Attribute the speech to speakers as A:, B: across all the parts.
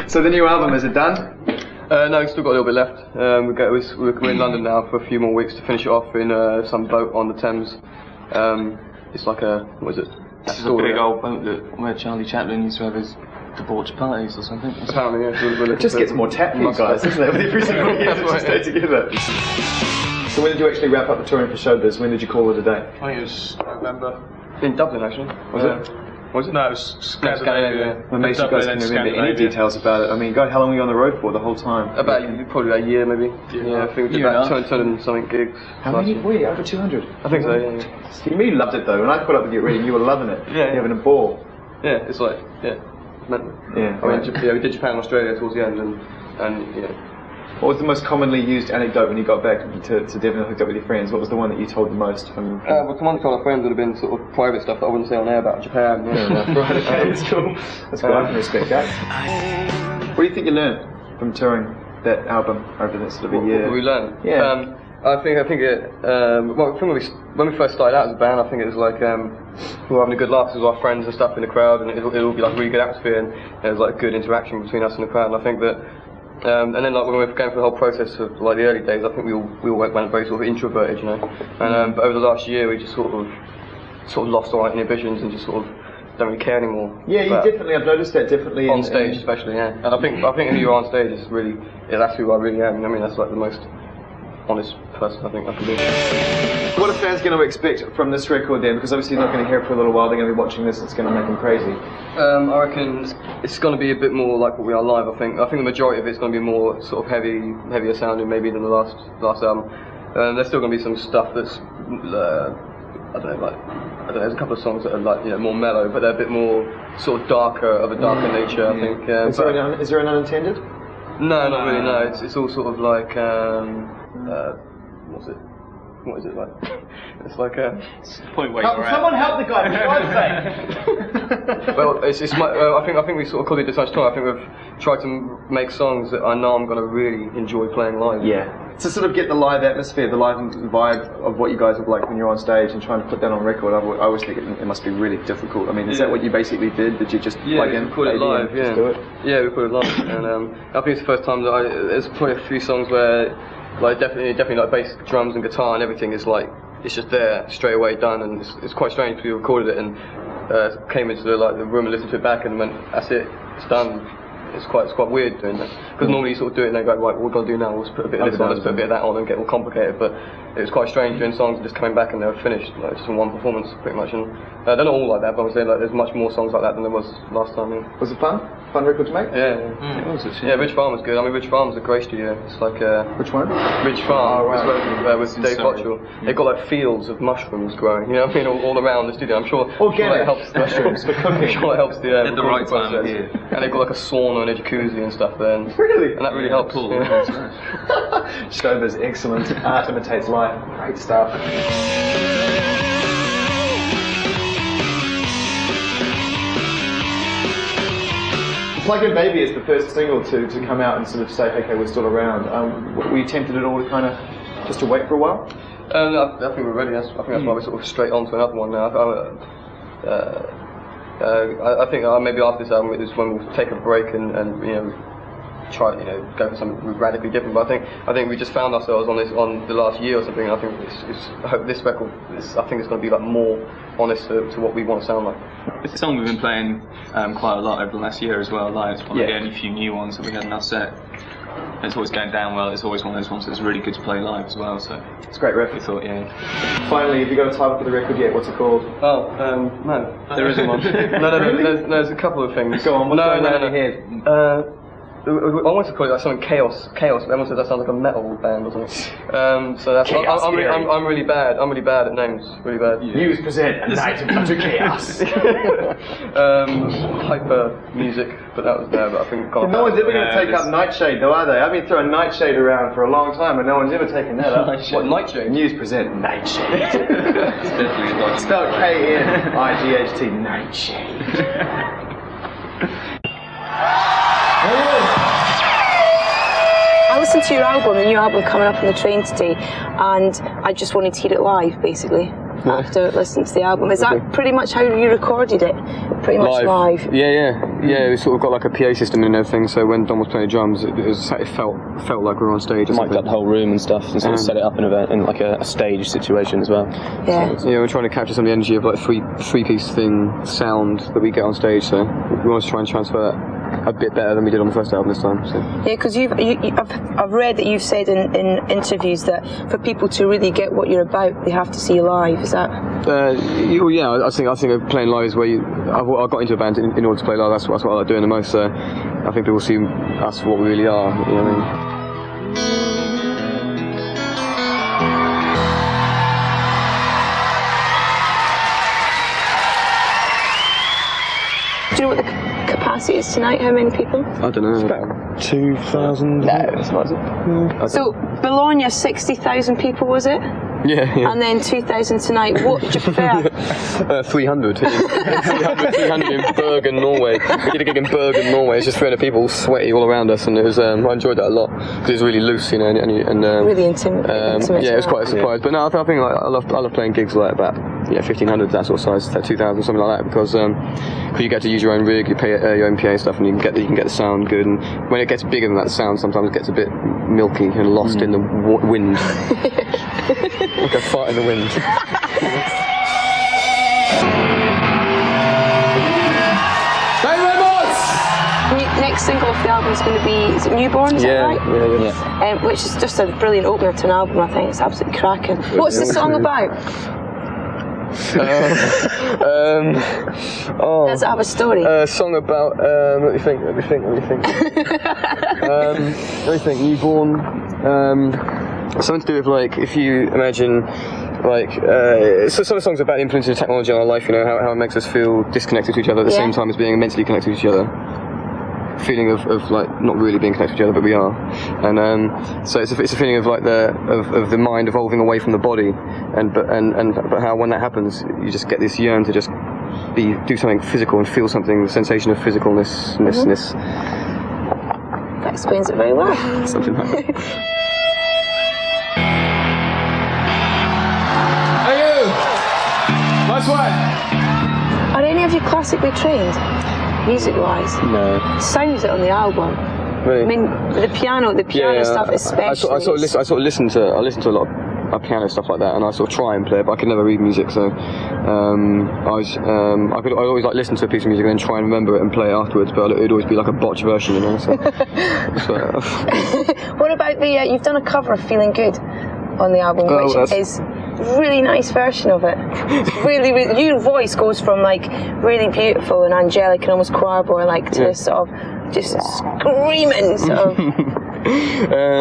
A: So the new album, is it done?
B: No, we've still got a little bit left. We're in London now for a few more weeks to finish it off in some boat on the Thames. It's like a, what is it?
C: This is a big old boat where Charlie Chaplin used to have his debauched parties or something.
B: Apparently, yeah.
A: It just gets more tap for you guys, doesn't it? With every single year that you stay together. So when did you actually wrap up the touring for Showbiz? When did you call it a day?
D: I think it was November.
B: In Dublin, actually. Was it? Was it?
D: No, it was Scandinavia.
A: Well, maybe you guys can remember any details about it. I mean, God, how long were you on the road for the whole time?
B: Probably a year, maybe. Yeah, I think we did about 200 something gigs.
A: How many were you? Over 200?
B: I think so, yeah.
A: You really loved it though. When I caught up with you already, you were loving it.
B: Yeah.
A: You're having a ball.
B: Yeah, it's like, yeah, mental.
A: Yeah.
B: I mean, we did Japan and Australia towards the end, and you know.
A: What was the most commonly used anecdote when you got back to Devon and hooked up with your friends? What was the one that you told the most?
B: Well, the one I told our friends would have been sort of private stuff that I wouldn't say on air about Japan.
A: Yeah, right, okay, that's cool. That's cool, I can respect that. What do you think you learned from touring that album over that sort of a year?
B: What we learned?
A: Yeah.
B: I think it, well, when we first started out as a band, I think it was like, we were having a good laugh with our friends and stuff in the crowd, and it'll be like a really good atmosphere, and there was like good interaction between us and the crowd, and I think that, and then like when we were going through the whole process of like the early days, I think we all went very sort of introverted, you know, and but over the last year we just sort of lost our inhibitions and just sort of don't really care anymore.
A: Yeah, you definitely, I've noticed that definitely.
B: On stage especially, yeah. And I think if you're on stage, that's who I really am. I mean, that's like the most honest person I think I can be.
A: What are fans going to expect from this record then? Because obviously they're not going to hear it for a little while, they're going to be watching this, it's going to make them crazy.
B: I reckon it's going to be a bit more like what we are live, I think. I think the majority of it's going to be more sort of heavier sounding maybe than the last album. There's still going to be some stuff that's, I don't know, there's a couple of songs that are like, you know, more mellow, but they're a bit more sort of darker nature, I think.
A: Is there an unintended?
B: No, not really, no. It's all sort of like, what is it like? It's like
C: it's the point where you're
A: someone help the guy, for God's sake!
B: Well, I think we sort of called it this much time. I think we've tried to make songs that I know I'm going to really enjoy playing live.
A: Yeah. To sort of get the live atmosphere, the live vibe of what you guys are like when you're on stage and trying to put that on record, I always think it must be really difficult. I mean, is that what you basically did? Did you just plug in?
B: Yeah, we put it live, yeah.
A: Just do it?
B: Yeah, we put it live. And I think it's the first time that there's probably a few songs where like definitely like bass, drums and guitar and everything is like, it's just there straight away done, and it's quite strange because we recorded it and came into the room and listened to it back and went, that's it, it's done. It's quite weird doing that, because normally you sort of do it and they go, right, what we're going to do now, let's put a bit of this on, let's put a bit of that on and get all complicated, but it was quite strange doing songs and just coming back and they were finished, like just in one performance pretty much, and they're not all like that, but I would say like there's much more songs like that than there was last time. Yeah.
A: Was it fun? Fun record to make?
B: Yeah. Yeah, Ridge Farm was good. I mean, Ridge Farm's a great studio. It's like
A: which one?
B: Ridge Farm with Dave Hotchell. They've got like fields of mushrooms growing. You know what I mean? All around the studio. I'm sure that helps.
A: Mushrooms for cooking.
B: I'm sure it helps the
C: at the right time.
B: Yeah. And they've got like a sauna and a jacuzzi and stuff there.
A: Really?
B: And that really helps.
C: Cool.
B: Yeah.
A: Showbiz, excellent. Art imitates life. Great stuff. Plug In Baby is the first single to come out and sort of say, okay, we're still around. Were you tempted at all to kind of just to wait for a while?
B: I think we're ready. I think that's why we're sort of straight on to another one now. I think maybe after this album is when we'll take a break and you know, try, you know, go for something radically different. But I think we just found ourselves on the last year or something. And I think I hope this record I think it's going to be like more honest to what we want to sound like.
C: It's a song we've been playing quite a lot over the last year as well. Like, it's one of the only few new ones that we had in our set. And it's always going down well. It's always one of those ones that's really good to play live as well. So
A: it's a great riff.
C: We thought, yeah.
A: Finally, have you got a title for the record yet? What's it called?
B: Oh, no, there isn't one. There's a couple of things.
A: Go on. What's going on in your head?
B: I want to call it like something chaos, but everyone says that sounds like a metal band or something. So that's I'm really bad. I'm really bad at names. Really bad.
A: Muse present A Night of Utter Chaos.
B: Hyper music, but that was there. But I think
A: no one's ever going to take up Nightshade, though, are they? I've been throwing Nightshade around for a long time, and no one's ever taken that up.
B: What, Nightshade?
A: Muse present Nightshade.
C: It's definitely a dodgy.
A: Spelled K-N-I-G-H-T. Nightshade.
E: I listened to your album, the new album coming up on the train today, and I just wanted to hear it live, basically. after listening to the album. Is that pretty much how you recorded it? Pretty much live?
B: Yeah. We sort of got like a PA system and everything, so when Dom was playing drums, it felt like we were on stage.
F: Mic'd up the whole room and stuff, and sort of set it up in like a stage situation as well.
E: Yeah.
B: So, we're trying to capture some of the energy of like three-piece thing sound that we get on stage, so we want to try and transfer that a bit better than we did on the first album this time. So.
E: Yeah, because I've read that you've said in interviews that for people to really get what you're about, they have to see you live. Is that?
B: I think playing live is where I got into a band in order to play live. That's what I like doing the most. So I think people see us for what we really are. You know what I mean?
E: Do you know what the capacity is tonight? How many people?
B: I don't know. It's
F: about 2,000.
B: No, it's not.
E: So Bologna, 60,000 people, was it?
B: Yeah.
E: And then 2,000 tonight. What do you prefer?
B: 300. 300 in Bergen, Norway. We did a gig in Bergen, Norway. It's just 300 people sweaty all around us, and it was. I enjoyed that a lot because it was really loose, and
E: really intimate.
B: Yeah, it was quite a surprise. But no, I think I love playing gigs like about 1,500, that sort of size, 2,000, something like that, because you get to use your own rig, you pay your own PA stuff, and you can get the sound good. And when it gets bigger than that, the sound sometimes gets a bit milky and lost in the wind. Like a fart in the wind.
G: Thank you very much!
E: Next single off the album is going to be, is it Newborn, is that right?
B: Yeah.
E: Which is just a brilliant opener to an album, I think. It's absolutely cracking. What's the song about? Does it have a story?
B: A song about, let me think. Newborn. Something to do with, like, if you imagine, like, so some of the songs about the influence of technology on our life, how it makes us feel disconnected to each other at the same time as being immensely connected to each other. Feeling of like not really being connected to each other, but we are. And so it's a feeling of like the mind evolving away from the body, but how when that happens, you just get this yearn to just do something physical and feel something, the sensation of physicalness.
E: That explains it very well.
B: Something like that.
G: Nice one.
E: Are any of you classically trained, music-wise?
F: No.
E: Sounds it on the album.
B: Really?
E: I mean, the piano stuff especially.
B: I sort of listen to a lot of piano stuff like that, and I sort of try and play it, but I could never read music, so I always like listen to a piece of music and then try and remember it and play it afterwards, but it'd always be like a botched version, So.
E: What about you've done a cover of Feeling Good on the album, which is really nice version of it. Really, your voice goes from like really beautiful and angelic and almost choir boy like to sort of just screaming sort of.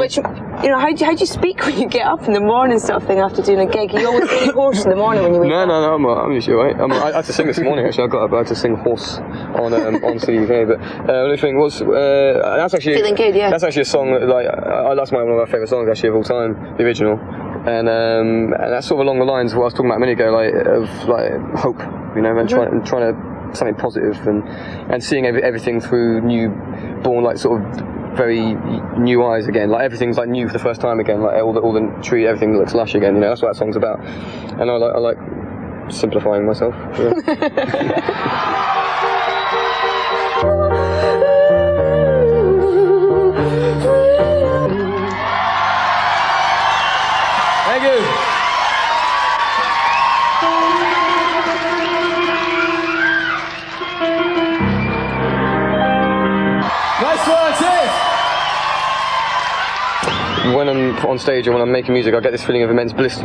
E: Which, how do you speak when you get up in the morning sort of thing after doing a gig? Are you always really hoarse in the morning when you wake up?
B: No, I'm usually alright. I had to sing this morning actually. I had to sing Horse on CDK, but the only thing was that's actually
E: Feeling Good, yeah. That's
B: actually a song that that's one of my favourite songs actually of all time, the original. And that's sort of along the lines of what I was talking about a minute ago, of hope, and trying to something positive and seeing everything through newborn, like sort of very new eyes again, like everything's like new for the first time again, like all the tree, everything looks lush again. That's what that song's about, and I like simplifying myself.
G: Thank you. Nice one, Steve.
B: When I'm on stage or when I'm making music, I get this feeling of immense bliss,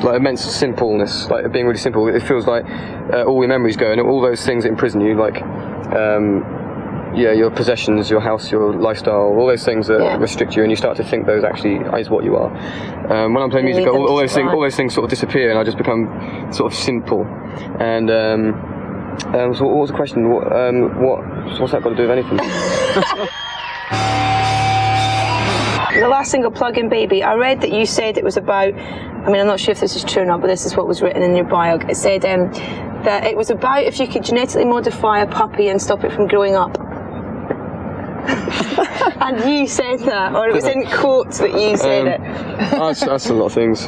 B: like immense simpleness, like being really simple. It feels like all your memories go, and all those things that imprison you, like your possessions, your house, your lifestyle, all those things that restrict you, and you start to think those actually is what you are. When I'm playing music, all those things sort of disappear, and I just become sort of simple. And so what was the question? What's that got to do with anything?
E: The last single, Plug-in Baby, I read that you said it was about, I'm not sure if this is true or not, but this is what was written in your bio. It said that it was about if you could genetically modify a puppy and stop it from growing up. And you said that, or it was in quotes that you said it.
B: That's a lot of things.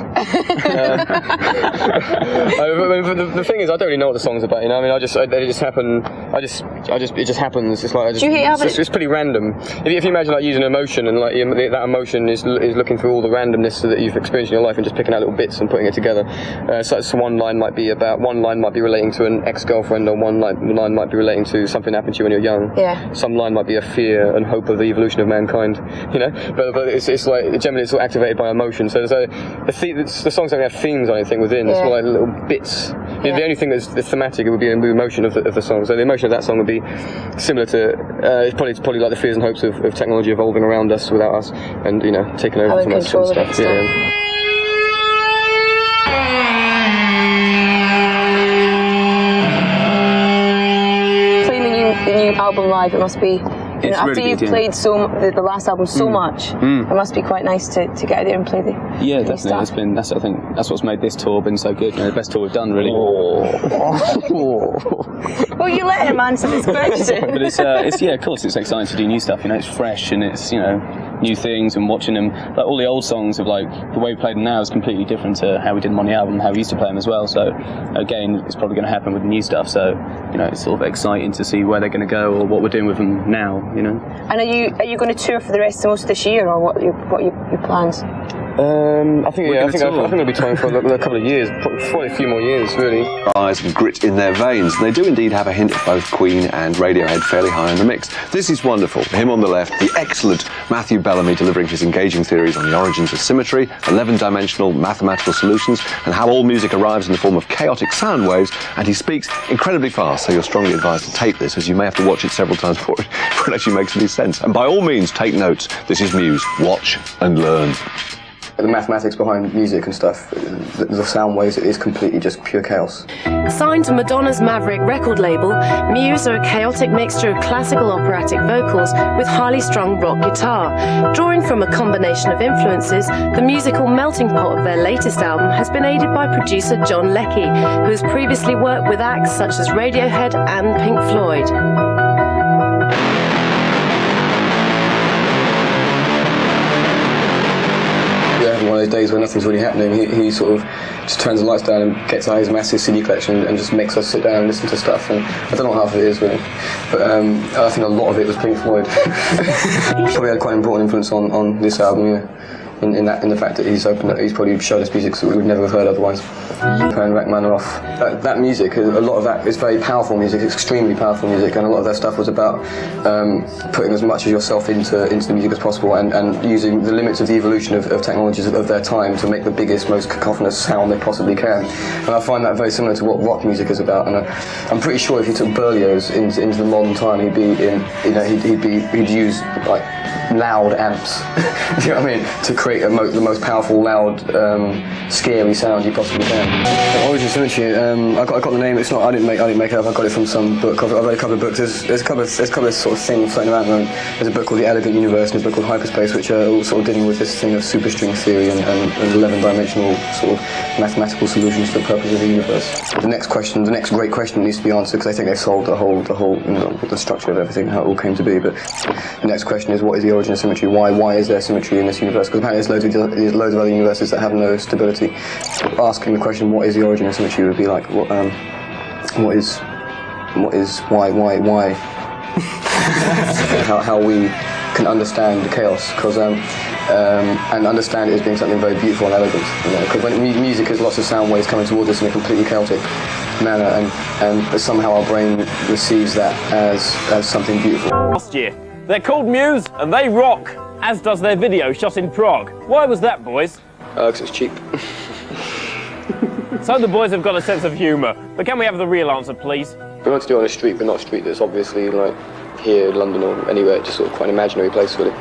B: The thing is, I don't really know what the song's about. You know, I mean, they just happen. It just happens. It's like
E: Do you hate having
B: it's pretty random. If you imagine like using an emotion and like that emotion is looking through all the randomness that you've experienced in your life and just picking out little bits and putting it together. So one line might be relating to an ex-girlfriend, or one line might be relating to something happened to you when you're young.
E: Yeah.
B: Some line might be a fear and hope of the evolution of mankind. You know, but it's like generally it's all activated by emotion. So the songs don't have themes or anything within. It's more like little bits.
E: Yeah.
B: The only thing that's thematic would be the emotion of the song. So the emotion of that song would be similar to it's probably like the fears and hopes of technology evolving around us without us, and you know, taking over from us and stuff. Yeah.
E: The new album live, it must be, you know, after
F: really
E: you've
F: good,
E: played the last album so much, it must be quite nice to get out there and play the
F: definitely
E: stuff.
F: I think that's what's made this tour been so good. You know, the best tour we've done, really.
E: Well, you let him answer this question.
F: But it's of course it's exciting to do new stuff. You know, it's fresh and it's, you know, new things, and watching them, like all the old songs of like the way we play them now is completely different to how we did them on the album, how we used to play them as well. So again, it's probably going to happen with the new stuff. So you know, it's sort of exciting to see where they're going to go or what we're doing with them now. You know.
E: And are you going to tour for the rest of most of this year, or what are your plans?
B: I think it'll be time for a couple of years, probably a few more years, really.
H: Eyes and grit in their veins. They do indeed have a hint of both Queen and Radiohead fairly high in the mix. This is wonderful. Him on the left, the excellent Matthew Bellamy delivering his engaging theories on the origins of symmetry, 11-dimensional mathematical solutions, and how all music arrives in the form of chaotic sound waves, and he speaks incredibly fast, so you're strongly advised to tape this, as you may have to watch it several times before it actually makes any sense. And by all means, take notes. This is Muse. Watch and learn.
B: The mathematics behind music and stuff, the sound waves, it is completely just pure chaos.
I: Signed to Madonna's Maverick record label, Muse are a chaotic mixture of classical operatic vocals with highly strung rock guitar. Drawing from a combination of influences, the musical melting pot of their latest album has been aided by producer John Leckie, who has previously worked with acts such as Radiohead and Pink Floyd.
B: One of those days where nothing's really happening, he sort of just turns the lights down and gets out his massive CD collection and just makes us sit down and listen to stuff. And I don't know what half of it is really, but I think a lot of it was Pink Floyd. Probably had quite an important influence on this album, yeah. In the fact that he's probably showed us music that we would never have heard otherwise. Playing Rachmaninoff, that music, a lot of that is very powerful music, it's extremely powerful music, and a lot of their stuff was about putting as much of yourself into the music as possible, and using the limits of the evolution of technologies of their time to make the biggest, most cacophonous sound they possibly can. And I find that very similar to what rock music is about. And I'm pretty sure if you took Berlioz into the modern time, he'd use like loud amps. Do you know what I mean? To create the most powerful, loud, scary sound you possibly can. Origin Symmetry. I got the name. It's not. I didn't make it up. I got it from some book. I've read a couple of books. There's a couple of sort of things floating around at the moment. There's a book called The Elegant Universe and a book called Hyperspace, which are all sort of dealing with this thing of superstring theory and 11-dimensional sort of mathematical solutions to the purpose of the universe. The next great question needs to be answered, because I think they've solved the whole you know, the structure of everything, how it all came to be. But the next question is, what is the origin of symmetry? Why is there symmetry in this universe? Because apparently there's loads of other universes that have no stability. Asking the question, what is the origin of symmetry, would be like, why? how we can understand the chaos, because and understand it as being something very beautiful and elegant. Because when music is lots of sound waves coming towards us in a completely chaotic manner, and somehow our brain receives that as something beautiful.
J: Last year, they're called Muse and they rock, as does their video shot in Prague. Why was that, boys?
B: Because it's cheap.
J: So the boys have got a sense of humour, but can we have the real answer, please?
B: We want to do it on a street, but not a street that's obviously like here, London, or anywhere, just sort of quite an imaginary place, really.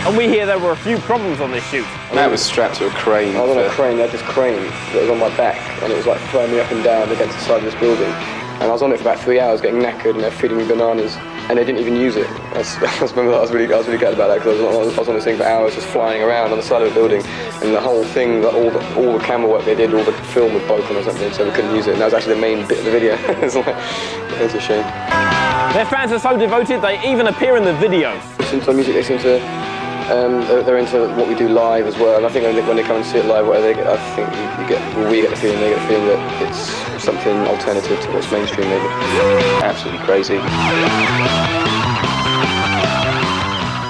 J: And we hear there were a few problems on this shoot.
C: Matt was strapped to a crane.
B: I was on a crane, they had this crane that was on my back, and it was like throwing me up and down against the side of this building. And I was on it for about 3 hours getting knackered, and they're feeding me bananas, and they didn't even use it. I was really glad about that, because I was on this thing for hours just flying around on the side of the building, and the whole thing, all the camera work they did, all the film was broken or something, so we couldn't use it, and that was actually the main bit of the video. It's a shame.
J: Their fans are so devoted, they even appear in the videos.
B: listen to our music, they seem to they're into what we do live as well. And I think when they come and see it live, we get the feeling they get the feeling that it's something alternative to what's mainstream, maybe.
F: Absolutely crazy.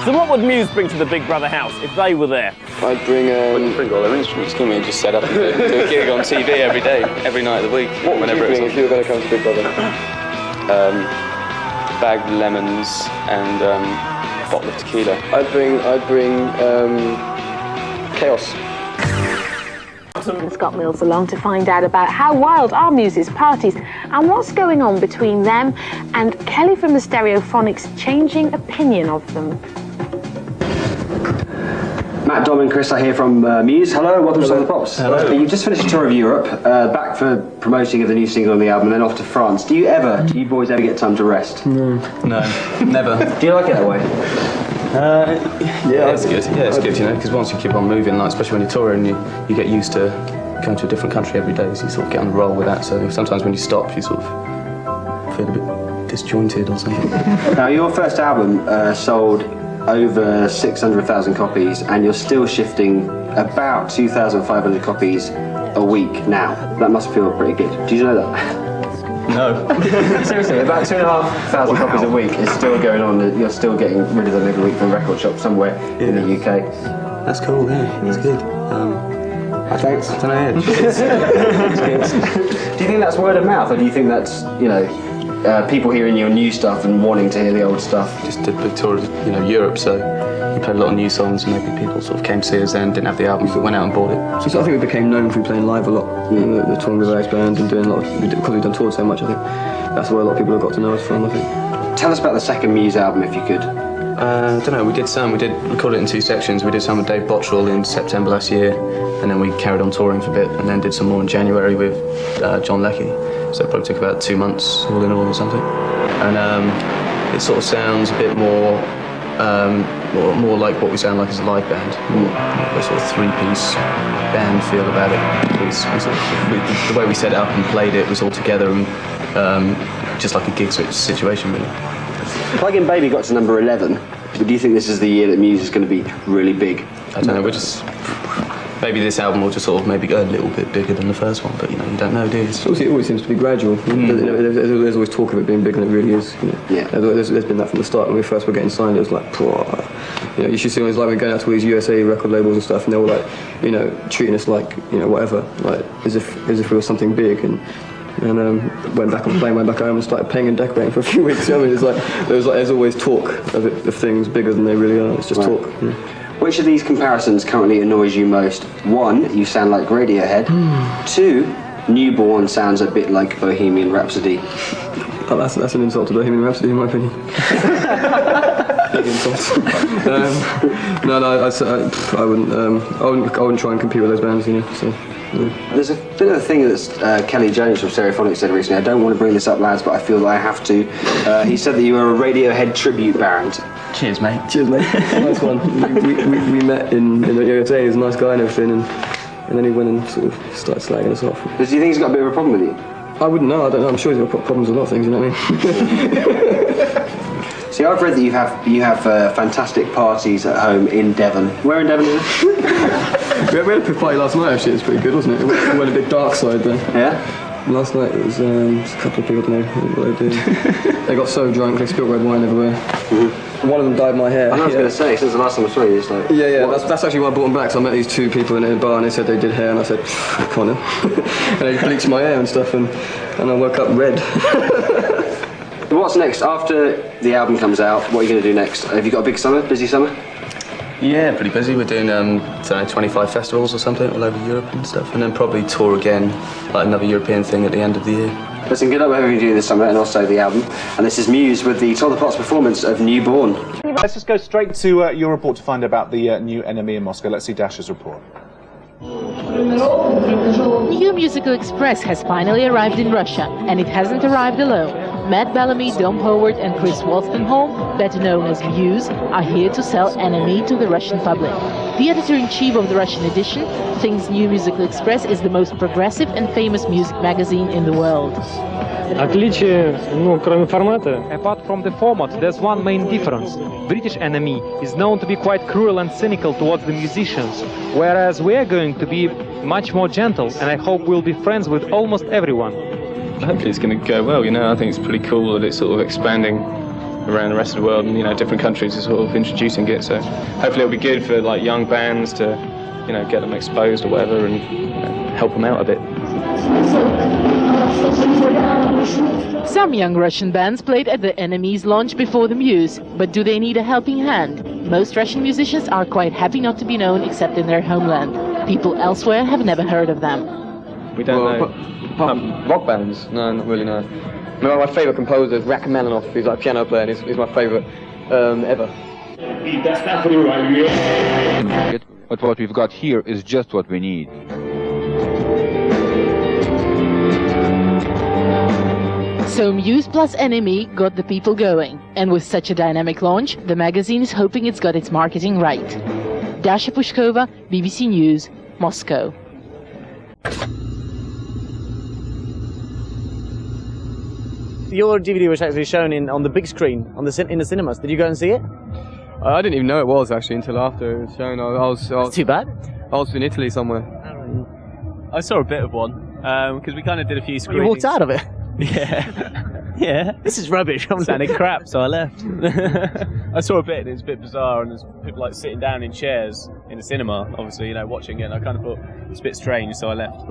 J: So what would Muse bring to the Big Brother house if they were there?
B: I'd bring
F: all their instruments, couldn't we? Just set up and do a gig on TV every day, every night of the week.
B: What would you bring if you were going to come to Big Brother?
F: Bagged lemons and a bottle of tequila.
B: I'd bring chaos.
K: Scott Mills along to find out about how wild are Muse's parties and what's going on between them and Kelly from the Stereophonics' changing opinion of them.
L: Matt, Dom and Chris are here from Muse. Hello, welcome to the Pops.
F: Hello.
L: You've just finished a tour of Europe, back for promoting of the new single on the album, and then off to France. Do you boys ever get time to rest?
F: No, never.
L: Do you like it that way?
F: Yeah, it's good. Yeah, it's good, you know, because once you keep on moving, like especially when you're touring, you get used to going to a different country every day, so you sort of get on the roll with that. So sometimes when you stop, you sort of feel a bit disjointed or something.
L: Now, your first album sold over 600,000 copies, and you're still shifting about 2,500 copies a week now. That must feel pretty good. Did you know that?
F: No.
L: Seriously, about 2,500 copies a week is still going on. You're still getting rid of them every week from a record shop somewhere in the UK.
F: That's cool, yeah, that's good.
L: Thanks.
F: I don't know,
L: Do you think that's word of mouth, or do you think that's, people hearing your new stuff and wanting to hear the old stuff?
F: Just did a big tour of, Europe, so we played a lot of new songs, and maybe people sort of came to see us then, didn't have the album, but went out and bought it.
B: So I think we became known for playing live a lot, the touring with various bands and doing a lot because we've done toured so much. I think that's where a lot of people have got to know us from. I think.
L: Tell us about the second Muse album, if you could.
F: I don't know. We did record it in two sections. We did some with Dave Bottrell in September last year, and then we carried on touring for a bit, and then did some more in January with John Leckie. So it probably took about 2 months all in all or something. And it sort of sounds a bit more like what we sound like as a live band. A sort of three-piece band feel about it. The way we set it up and played it was all together and just like a gig situation, really.
L: Plug-in Baby got to number 11. But do you think this is the year that Muse is going to be really big?
F: I don't know. Maybe this album will just sort of maybe go a little bit bigger than the first one, but you don't know, do you?
B: Obviously, it always seems to be gradual. There's always talk of it being bigger than it really is.
L: Yeah.
B: There's been that from the start. When we first were getting signed, it was like, you should see what it's like when going out to all these USA record labels and stuff, and they were like, treating us like, whatever, like as if we were something big. And went back on the plane, went back home and started painting and decorating for a few weeks. It's like there's always talk of things bigger than they really are. It's just talk.
L: Which of these comparisons currently annoys you most? 1, you sound like Radiohead. 2, Newborn sounds a bit like Bohemian Rhapsody.
B: Oh, that's an insult to Bohemian Rhapsody, in my opinion. Big insult. I wouldn't try and compete with those bands, So.
L: There's a bit of a thing that Kelly Jones from Stereophonics said recently. I don't want to bring this up, lads, but I feel that I have to. He said that you were a Radiohead tribute band.
F: Cheers, mate.
B: Cheers, mate. Nice one. We met in the USA. He was a nice guy and everything, and then he went and sort of started slagging us off.
L: Do you think he's got a bit of a problem with you?
B: I wouldn't know. I don't know. I'm sure he's got problems with a lot of things. You know what I mean?
L: See, I've read that you have fantastic parties at home in Devon. Where in Devon is it?
B: we had a big party last night, actually. It was pretty good, wasn't it? We went a bit dark side then.
L: Yeah?
B: Last night it was just a couple of people, I don't know what they did. They got so drunk, they spilled red wine everywhere. One of them dyed my hair.
L: I was going to say, since the last time I saw you, it's like...
B: Yeah, that's actually why I brought them back. So I met these two people in a bar and they said they did hair, and I said, come on then. And they bleached my hair and stuff, and I woke up red.
L: What's next? After the album comes out, what are you going to do next? Have you got a big summer, busy summer?
F: Yeah, pretty busy. We're doing 25 festivals or something all over Europe and stuff, and then probably tour again, like another European thing at the end of the year.
L: Listen, good luck with everything you do this summer and also the album. And this is Muse with the Toll the Pots performance of Newborn.
M: Let's just go straight to your report to find out about the new NME in Moscow. Let's see Dash's report.
N: New Musical Express has finally arrived in Russia, and it hasn't arrived alone. Matt Bellamy, Dom Howard and Chris Wolstenholme, better known as Muse, are here to sell NME to the Russian public. The editor-in-chief of the Russian edition thinks New Musical Express is the most progressive and famous music magazine in the world.
O: Отличие, ну, кроме формата.
P: Apart from the format, there's one main difference. British NME is known to be quite cruel and cynical towards the musicians, whereas we're going to be much more gentle, and I hope we'll be friends with almost everyone.
F: Hopefully it's going to go well, you know. I think it's pretty cool that it's sort of expanding around the rest of the world, and, you know, different countries are sort of introducing it, so hopefully it'll be good for, like, young bands to, you know, get them exposed or whatever, and, you know, help them out a bit.
N: Some young Russian bands played at the NME's launch before the Muse, but do they need a helping hand? Most Russian musicians are quite happy not to be known except in their homeland. People elsewhere have never heard of them.
B: We don't know. Rock bands? No, not really, no. No, my favourite composer is Rachmaninoff, who's like a piano player, and he's my favourite ever.
Q: But what we've got here is just what we need.
N: So Muse plus NME got the people going, and with such a dynamic launch, the magazine is hoping it's got its marketing right. Dasha Pushkova, BBC News, Moscow.
R: Your DVD was actually shown on the big screen in the cinemas. Did you go and see it?
B: I didn't even know it was actually until after it was shown. I was
R: too bad.
B: I was in Italy somewhere.
S: I saw a bit of one because we kind of did a few screenings.
R: You walked out of it.
S: Yeah, yeah.
R: This is rubbish.
S: It sounded crap, so I left. I saw a bit, and it was a bit bizarre, and there's people like sitting down in chairs in the cinema, obviously, you know, watching it. And I kind of thought it's a bit strange, so I left.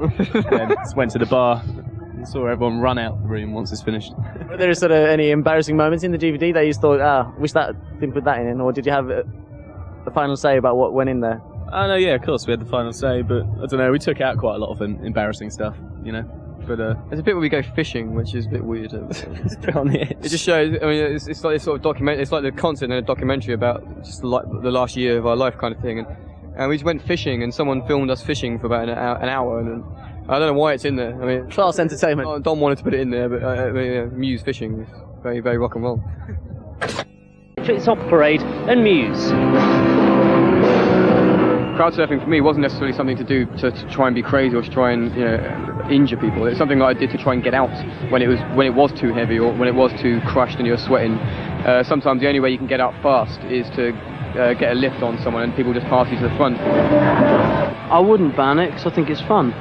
S: Then just went to the bar. And saw everyone run out the room once it's finished.
R: Were there sort of any embarrassing moments in the DVD that you thought, wish that didn't put that in, or did you have the final say about what went in there?
S: Oh no, yeah, of course we had the final say, but I don't know, we took out quite a lot of embarrassing stuff, you know. But
B: there's a bit where we go fishing, which is a bit weird.
S: It's a bit on the edge.
B: It just shows. I mean, it's like this sort of document. It's like the content in a documentary about just like the last year of our life kind of thing. And we just went fishing, and someone filmed us fishing for about an hour, and I don't know why it's in there. I mean,
R: class entertainment.
B: Don wanted to put it in there, but Muse fishing is very, very rock and roll.
O: It's Op Parade and Muse.
B: Crowdsurfing for me wasn't necessarily something to do to try and be crazy or to try and, you know, injure people. It's something that I did to try and get out when it was too heavy or when it was too crushed and you're sweating. Sometimes the only way you can get out fast is to get a lift on someone and people just pass you to the front.
T: I wouldn't ban it because I think it's fun.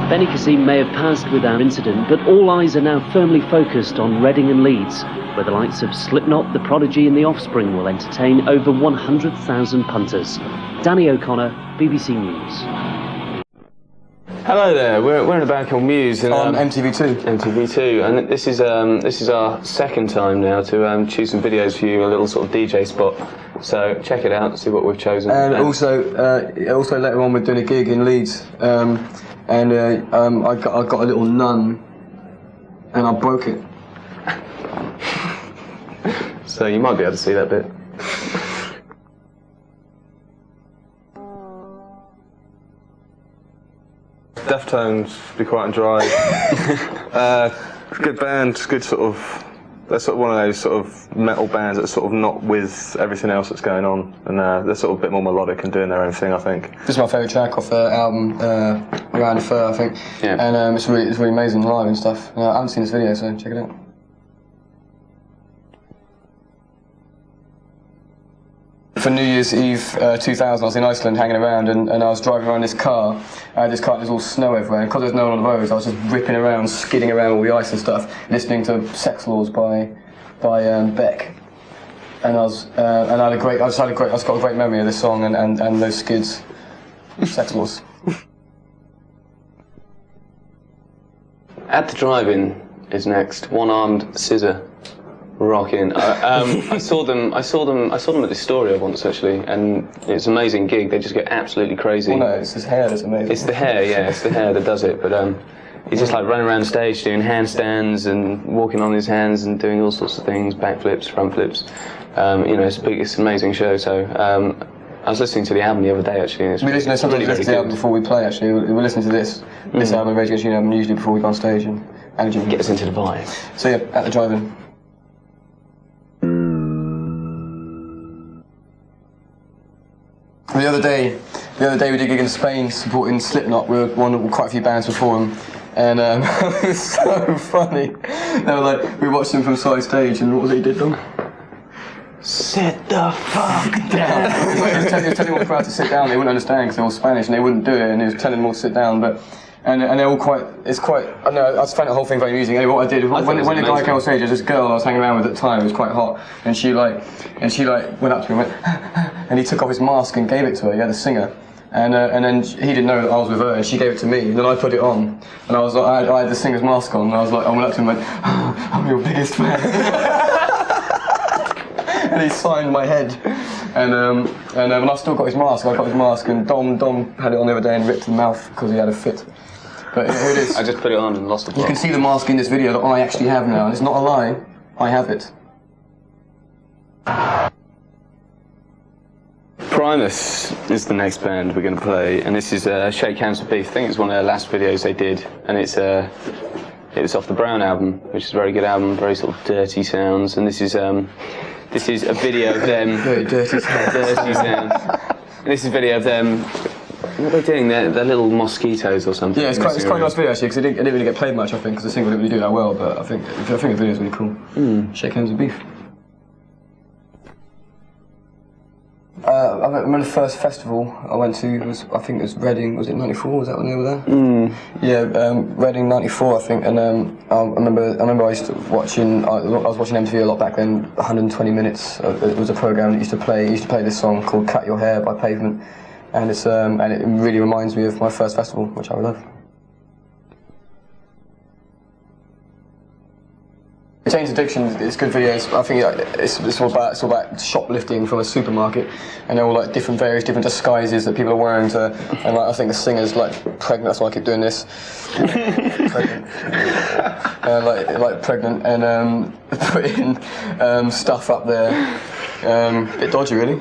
T: Benny Kazim may have passed without incident, but all eyes are now firmly focused on Reading and Leeds, where the likes of Slipknot, The Prodigy and The Offspring will entertain over 100,000 punters. Danny O'Connor, BBC News.
F: Hello there, we're in a band called Muse and,
U: on MTV2.
F: MTV2, and this is our second time now to choose some videos for you, a little sort of DJ spot. So check it out, see what we've chosen.
U: And also later on we're doing a gig in Leeds, I got a little nun, and I broke it.
F: So you might be able to see that bit. Deftones, Be Quiet and Dry. Good band, good sort of. They're sort of one of those sort of metal bands that's sort of not with everything else that's going on, and they're sort of a bit more melodic and doing their own thing, I think.
U: This is my favourite track off the album, Around the Fur, I think. Yeah. And it's really amazing live and stuff. I haven't seen this video, so check it out. For New Year's Eve 2000, I was in Iceland hanging around, and I was driving around this car. I had this car, and there's all snow everywhere, and because there's no one on the roads, I was just ripping around, skidding around all the ice and stuff, listening to Sex Laws by Beck. And I just got a great memory of this song and those skids. Sex Laws.
F: At the Drive-In is next. One-armed scissor. Rocking. I saw them at the Astoria once actually, and it's an amazing gig. They just get absolutely crazy.
U: Oh no, it's his hair that's amazing.
F: It's the hair, yeah, it's the hair that does it. But he's just like running around stage doing handstands and walking on his hands and doing all sorts of things, backflips, front flips. You know, it's an amazing show. So I was listening to the album the other day actually. And
U: we sometimes listen to the album before we play. Actually, we're listening to this album, Rage Against the Machine, usually before we go on stage and
F: get us into the vibe.
U: So yeah, At the Drive-In. The other day we did a gig in Spain supporting Slipknot. We were quite a few bands before them, And it was so funny. They were like, we watched him from side stage, and what was it he did them? Sit the fuck down. He was telling all the crowd to sit down. They wouldn't understand because they're all Spanish, and they wouldn't do it. And he was telling them all to sit down, but. And they're all quite, it's quite, I don't know, I just found the whole thing very amusing. Anyway, what I did, when the guy came on stage, there was this girl I was hanging around with at the time, it was quite hot, and she went up to me and went, and he took off his mask and gave it to her, the singer. And then he didn't know that I was with her, and she gave it to me, and then I put it on, and I was like, I had the singer's mask on, and I was like, I went up to him and went, I'm your biggest fan. And he signed my head, and I've still got his mask, I got his mask, and Dom had it on the other day and ripped the mouth because he had a fit. But here it is.
F: I just put it on and lost the plot.
U: You can see the mask in this video that I actually have now, and it's not a lie, I have it.
F: Primus is the next band we're going to play, and this is Shake Hands with Beef. I think it's one of their last videos they did, and it was off the Brown album, which is a very good album, very sort of dirty sounds, and this is a video of them...
U: Very dirty sounds.
F: Dirty sounds. And this is a video of them... What are they doing? They're little mosquitoes or something.
U: Yeah, it's quite a nice video actually, because it didn't really get played much, I think, because the single didn't really do that well, but I think the video is really cool. Shake Hands with Beef. I remember the first festival I went to was, I think it was Reading, was it 94, was that when they were there? Yeah, Reading 94 I think, and I remember I used to watching, I was watching MTV a lot back then, 120 Minutes, it was a programme that used to play this song called Cut Your Hair by Pavement. And it really reminds me of my first festival, which I love. Jane's Addiction is good videos. I think it's all about shoplifting from a supermarket, and they're all like various different disguises that people are wearing to. And like, I think the singer's like pregnant. That's why I keep doing this. Pregnant. Like pregnant, and putting stuff up there. A bit dodgy, really.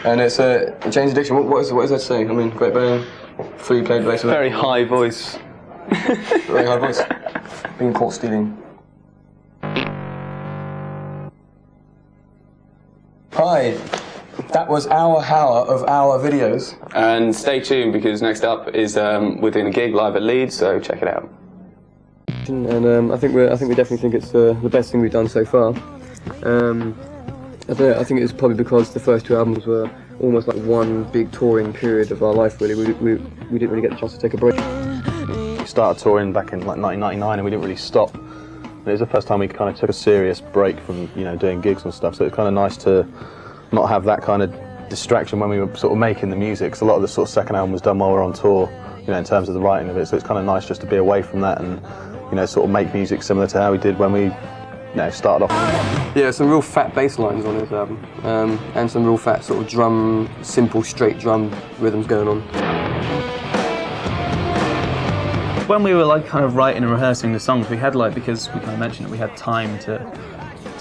U: And it's Jane's Addiction. What does that say? I mean, great band, fully played bass.
F: Very high voice.
U: Very high voice. Being caught stealing. Hi, that was our hour of our videos.
F: And stay tuned because next up is we're doing a gig live at Leeds, so check it out.
U: And I think we definitely think it's the best thing we've done so far. I don't know, I think it's probably because the first two albums were almost like one big touring period of our life, really. We didn't really get the chance to take a break.
M: We started touring back in like 1999 and we didn't really stop. And it was the first time we kind of took a serious break from, doing gigs and stuff, so it's kind of nice to not have that kind of distraction when we were sort of making the music, because a lot of the sort of second album was done while we were on tour, in terms of the writing of it, so it's kind of nice just to be away from that and, sort of make music similar to how we did when we started off.
U: Yeah, some real fat bass lines on this album, and some real fat sort of simple straight drum rhythms going on.
C: When we were kind of writing and rehearsing the songs, we had because we kind of mentioned that we had time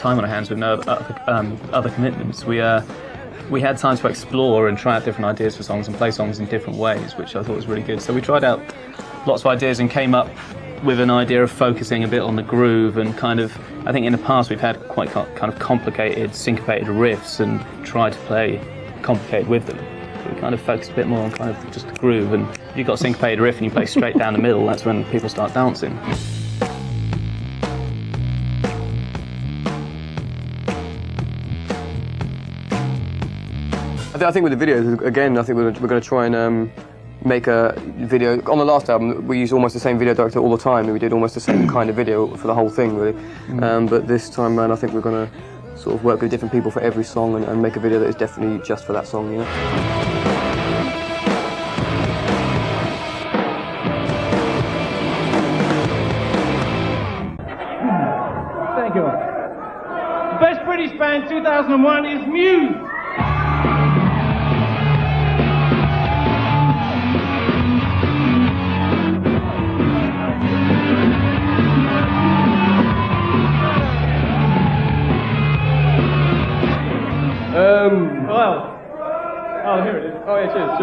C: on our hands with no other commitments. We had time to explore and try out different ideas for songs and play songs in different ways, which I thought was really good. So we tried out lots of ideas and came up with an idea of focusing a bit on the groove and kind of, I think in the past we've had quite kind of complicated, syncopated riffs and tried to play complicated with them. But we kind of focused a bit more on kind of just the groove, and if you've got a syncopated riff and you play straight down the middle, that's when people start dancing.
U: I think with the videos, again, I think we're going to try and make a video. On the last album, we used almost the same video director all the time, and we did almost the same kind of video for the whole thing, really. But this time around, I think we're going to sort of work with different people for every song and make a video that is definitely just for that song,
D: Thank you. Best British band 2001 is Muse. Oh, here it is. Oh, yeah, cheers.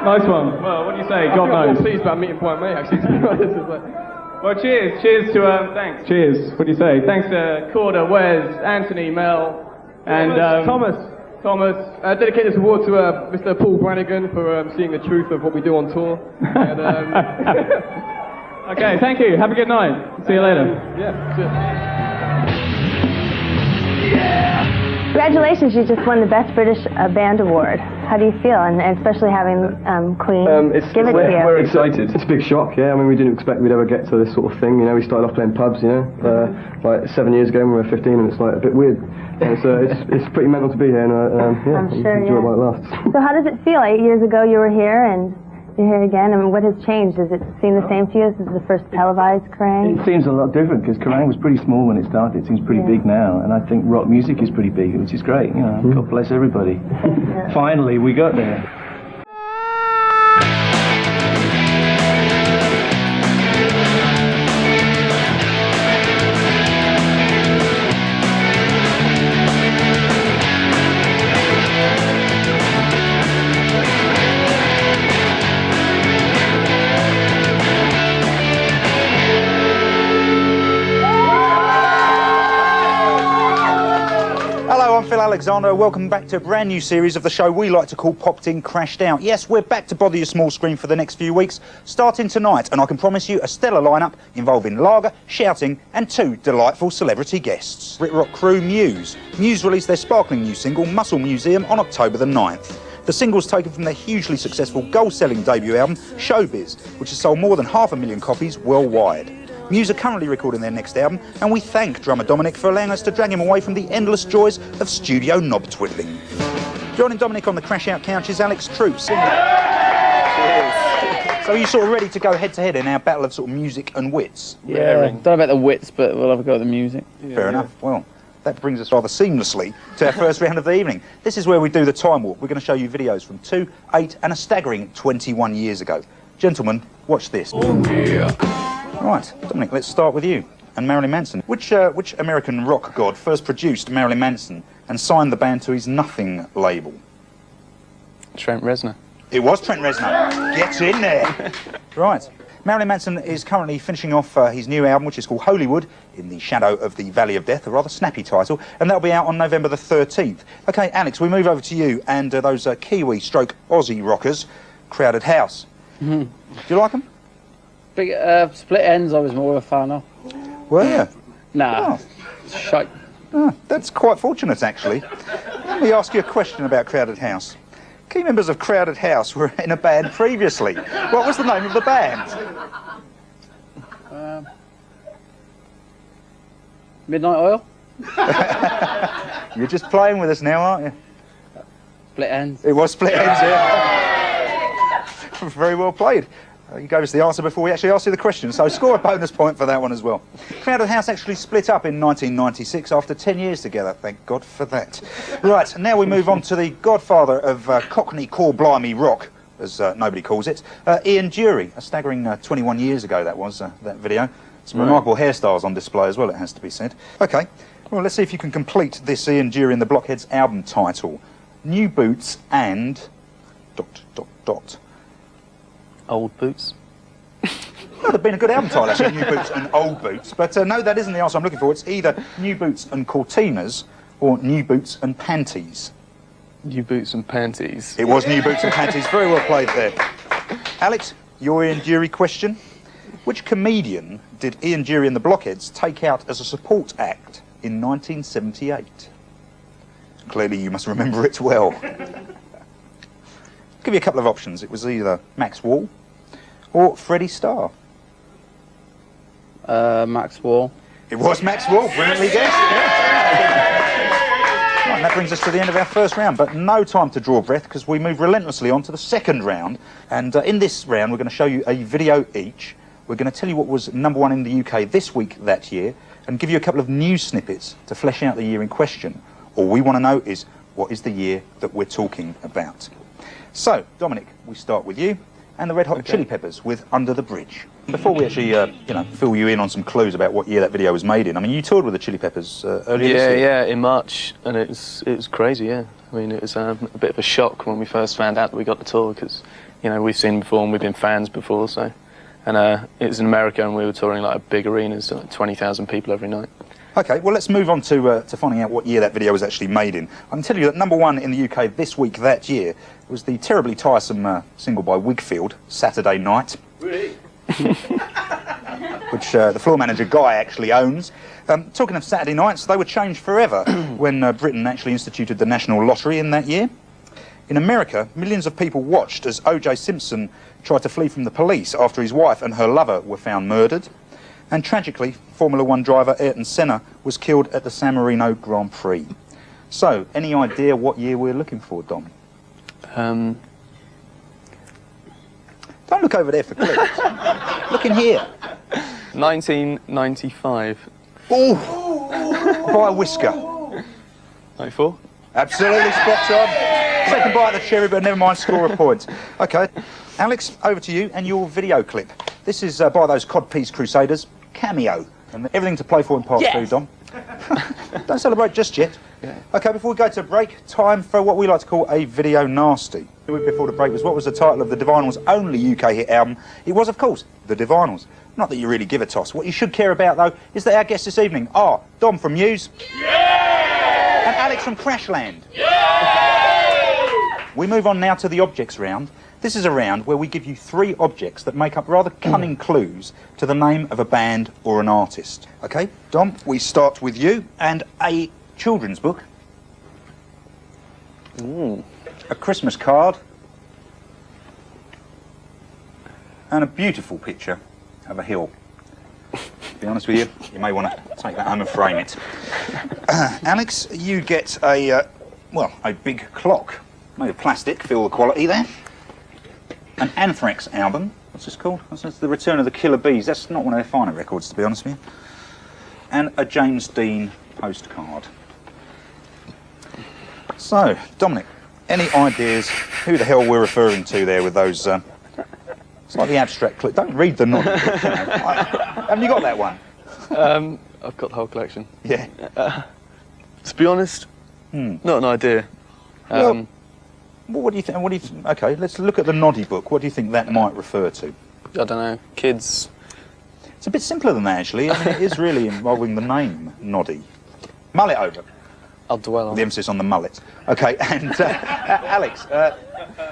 D: Nice one. Well, what do you say? God knows. I'm pleased about meeting point me, actually, to be honest. Well, cheers to, thanks. Cheers. What do you say? Thanks to Corda, Wes, Anthony, Mel, and... Thomas. Thomas, dedicate this award to Mr. Paul Brannigan for seeing the truth of what we do on tour. And, okay, thank you. Have a good night. See you later.
A: Congratulations, you just won the Best British Band Award. How do you feel, and especially having Queen give it to you?
B: We're excited. It's a big shock, yeah. I mean, we didn't expect we'd ever get to this sort of thing. You know, we started off playing pubs, you know, like 7 years ago when we were 15, and it's like a bit weird. And so it's pretty mental to be here, and yeah,
A: I'm sure,
B: enjoy it while it lasts.
A: So how does it feel? 8 years ago you were here, and you're here again. I mean, what has changed? Does it seem the same to you as the first televised Kerrang?
V: It seems a lot different, because Kerrang was pretty small when it started. It seems pretty big now, and I think rock music is pretty big, which is great. You know, God bless everybody. Finally, we got there.
W: Alexander, welcome back to a brand new series of the show we like to call Popped In, Crashed Out. Yes, we're back to bother your small screen for the next few weeks, starting tonight, and I can promise you a stellar lineup involving lager, shouting, and 2 delightful celebrity guests. Brit rock crew Muse. Muse released their sparkling new single, Muscle Museum, on October the 9th. The single's taken from their hugely successful goal-selling debut album, Showbiz, which has sold more than 500,000 copies worldwide. Muse are currently recording their next album, and we thank drummer Dominic for allowing us to drag him away from the endless joys of studio knob twiddling. Joining Dominic on the Crash Out couch is Alex Troops. So are you sort of ready to go head-to-head in our battle of sort of music and wits?
C: Yeah, don't know about the wits, but we'll have a go at the music.
W: Fair enough. Well, that brings us rather seamlessly to our first round of the evening. This is where we do the time warp. We're going to show you videos from 2, 8 and a staggering 21 years ago. Gentlemen, watch this. Oh, yeah. Right, Dominic, let's start with you and Marilyn Manson. Which American rock god first produced Marilyn Manson and signed the band to his Nothing label?
F: Trent Reznor.
W: It was Trent Reznor. Get in there. Right. Marilyn Manson is currently finishing off his new album, which is called Hollywood, in the Shadow of the Valley of Death, a rather snappy title, and that'll be out on November the 13th. OK, Alex, we move over to you and those Kiwi stroke Aussie rockers, Crowded House. Do you like them?
C: Big Split Ends I was more of a fan of.
W: Were you?
C: Nah.
W: Oh. Shite. Oh, that's quite fortunate, actually. Let me ask you a question about Crowded House. Key members of Crowded House were in a band previously. What was the name of the band?
C: Midnight Oil?
W: You're just playing with us now, aren't you?
C: Split Ends.
W: It was Split Ends, yeah. Very well played. You gave us the answer before we actually asked you the question, so score a bonus point for that one as well. Crowded House actually split up in 1996 after 10 years together, thank God for that. Right, and now we move on to the godfather of Cockney Core Blimey rock, as nobody calls it, Ian Dury. A staggering 21 years ago that was, that video. Some remarkable hairstyles on display as well, it has to be said. OK, well, let's see if you can complete this Ian Dury and the Blockheads album title. New Boots and... ...
F: Old Boots.
W: Well, there'd been a good album title, actually, New Boots and Old Boots. But no, that isn't the answer I'm looking for. It's either New Boots and Cortinas or New Boots and Panties.
F: New Boots and Panties.
W: It was New Boots and Panties. Very well played there. Alex, your Ian Dury question. Which comedian did Ian Dury and the Blockheads take out as a support act in 1978? Clearly you must remember it well. I'll give you a couple of options. It was either Max Wall or Freddie Starr.
C: Max Wall.
W: It was Max Wall. Brilliantly guessed. Yeah. Right, that brings us to the end of our first round, but no time to draw breath because we move relentlessly on to the second round. And in this round, we're going to show you a video each. We're going to tell you what was #1 in the UK this week that year and give you a couple of news snippets to flesh out the year in question. All we want to know is what is the year that we're talking about. So, Dominic, we start with you and the Red Hot Chili Peppers with Under the Bridge. Before we actually, fill you in on some clues about what year that video was made in, I mean, you toured with the Chili Peppers earlier this year.
F: Yeah, in March, and it was crazy, yeah. I mean, it was a bit of a shock when we first found out that we got the tour, because, you know, we've seen them before and we've been fans before, so... And it was in America, and we were touring like big arenas, like 20,000 people every night.
W: Okay, well, let's move on to finding out what year that video was actually made in. I can tell you that #1 in the UK this week that year was the terribly tiresome single by Wigfield, Saturday Night.
B: Really?
W: Which the floor manager Guy actually owns. Talking of Saturday nights, they were changed forever when Britain actually instituted the national lottery in that year. In America, millions of people watched as O.J. Simpson tried to flee from the police after his wife and her lover were found murdered. And tragically, Formula One driver Ayrton Senna was killed at the San Marino Grand Prix. So, any idea what year we're looking for, Dom? Don't look over there for clues. Look in here.
B: 1995.
W: Ooh! By a whisker.
B: 94?
W: Absolutely spot on. Second bite of the cherry, but never mind, score a point. Okay, Alex, over to you and your video clip. This is by those Codpiece Crusaders, Cameo. And everything to play for in part 2, Dom. Don't celebrate just yet.
B: Yeah.
W: Okay, before we go to break, time for what we like to call a video nasty. The week before the break was what was the title of the Divinals' only UK hit album? It was, of course, The Divinals. Not that you really give a toss. What you should care about, though, is that our guests this evening are Dom from Muse and Alex from Crashland. We move on now to the objects round. This is a round where we give you 3 objects that make up rather cunning clues to the name of a band or an artist. Okay, Dom, we start with you and a children's book. A Christmas card. And a beautiful picture of a hill. To be honest with you, you may want to take that home and frame it. Alex, you get a big clock. Made of plastic, feel the quality there. An Anthrax album. What's this called? That's The Return of the Killer Bees. That's not one of their finer records, to be honest with you. And a James Dean postcard. So, Dominic, any ideas who the hell we're referring to there with those slightly abstract clues? Don't read the novel. Haven't you got that one?
B: I've got the whole collection.
W: Yeah.
B: To be honest, not an idea.
W: Well, what do you think? Okay, let's look at the Noddy book. What do you think that might refer to?
B: I don't know. Kids.
W: It's a bit simpler than that, actually. I mean, it is really involving the name Noddy. Mull it over.
B: I'll dwell on
W: the emphasis on the mullet. Okay, and Alex,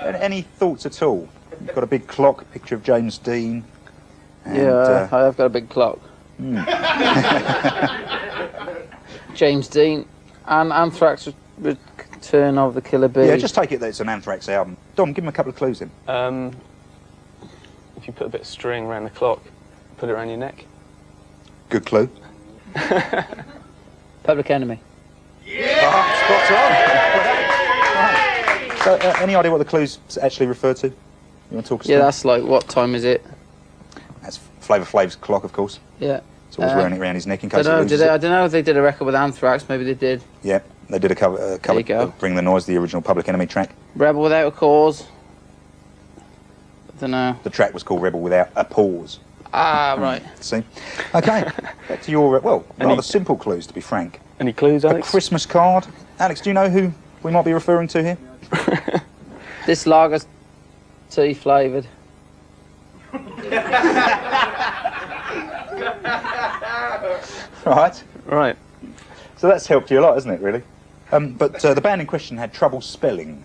W: any thoughts at all? You've got a big clock, a picture of James Dean. And,
E: yeah, I have got a big clock. James Dean and Anthrax Return of the Killer Bee.
W: Yeah, just take it that it's an Anthrax album. Dom, give him a couple of clues in.
B: If you put a bit of string around the clock, put it around your neck.
W: Good clue.
E: Public Enemy.
W: Spot on. So, any idea what the clues actually refer to? You want to talk us through?
E: That's like, what time is it?
W: That's Flavor Flav's clock, of course.
E: Yeah.
W: He's always wearing it around his neck in case he loses
E: I don't know if they did a record with Anthrax. Maybe they did.
W: Yeah, they did a cover of Bring the Noise, the original Public Enemy track.
E: Rebel Without a Cause. I don't know.
W: The track was called Rebel Without a Pause.
E: Ah, right.
W: See? Okay, back to your, rather simple clues, to be frank.
B: Any clues, Alex?
W: A Christmas card. Alex, do you know who we might be referring to here?
E: This lager's tea flavoured.
W: Right. So that's helped you a lot, hasn't it, really? But the band in question had trouble spelling.